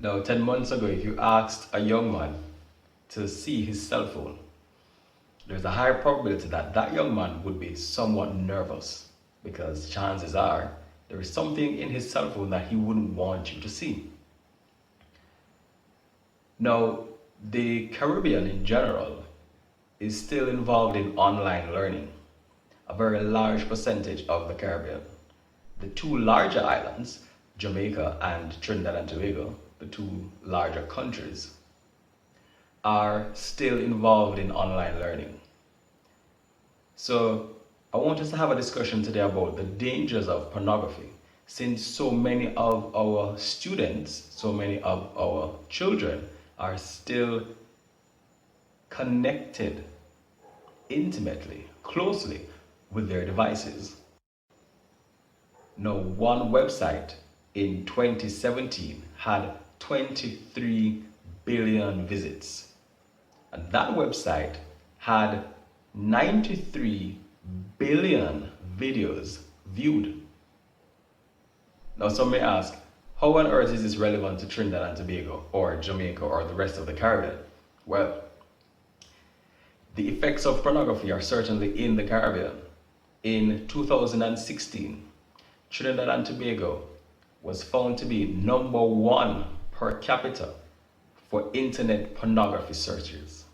Now, 10 months ago, if you asked a young man to see his cell phone, there's a high probability that that young man would be somewhat nervous because chances are there is something in his cell phone that he wouldn't want you to see. Now, the Caribbean in general is still involved in online learning, a very large percentage of the Caribbean. The two larger islands, Jamaica and Trinidad and Tobago, the two larger countries, are still involved in online learning. So I want us to have a discussion today about the dangers of pornography, since so many of our students, so many of our children are still connected intimately, closely with their devices. Now, one website in 2017 had 23 billion visits, and that website had 93 billion videos viewed. Now, some may ask, how on earth is this relevant to Trinidad and Tobago or Jamaica or the rest of the Caribbean? Well, the effects of pornography are certainly in the Caribbean. In 2016, Trinidad and Tobago was found to be number one per capita for internet pornography searches.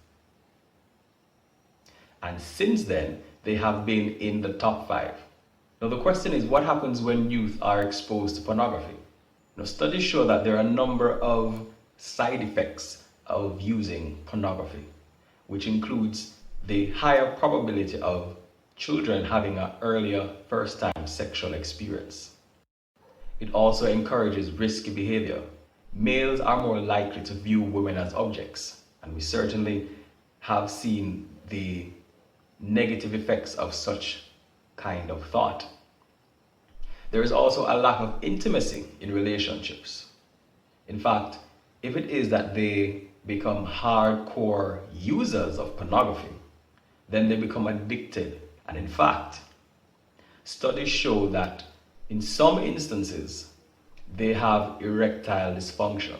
And since then, they have been in the top 5. Now the question is, what happens when youth are exposed to pornography? Now, studies show that there are a number of side effects of using pornography, which includes the higher probability of children having an earlier first-time sexual experience. It also encourages risky behavior. Males are more likely to view women as objects, and we certainly have seen the negative effects of such kind of thought. There is also a lack of intimacy in relationships. In fact, if it is that they become hardcore users of pornography, then they become addicted. And in fact, studies show that in some instances, they have erectile dysfunction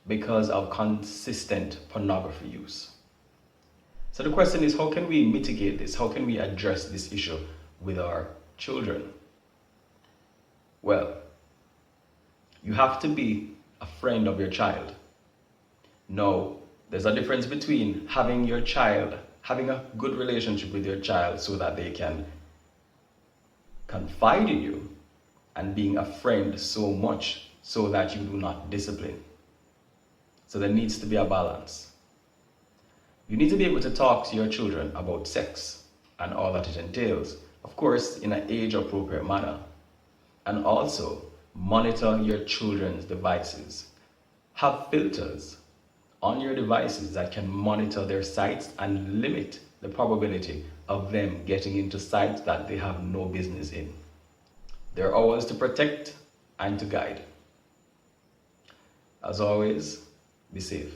because of consistent pornography use. So the question is, how can we mitigate this? How can we address this issue with our children? Well, you have to be a friend of your child. Now, there's a difference between having a good relationship with your child so that they can confide in you, and being a friend so much so that you do not discipline. So there needs to be a balance. You need to be able to talk to your children about sex and all that it entails, of course, in an age-appropriate manner. And also, monitor your children's devices. Have filters on your devices that can monitor their sites and limit the probability of them getting into sites that they have no business in. They're ours to protect and to guide. As always, be safe.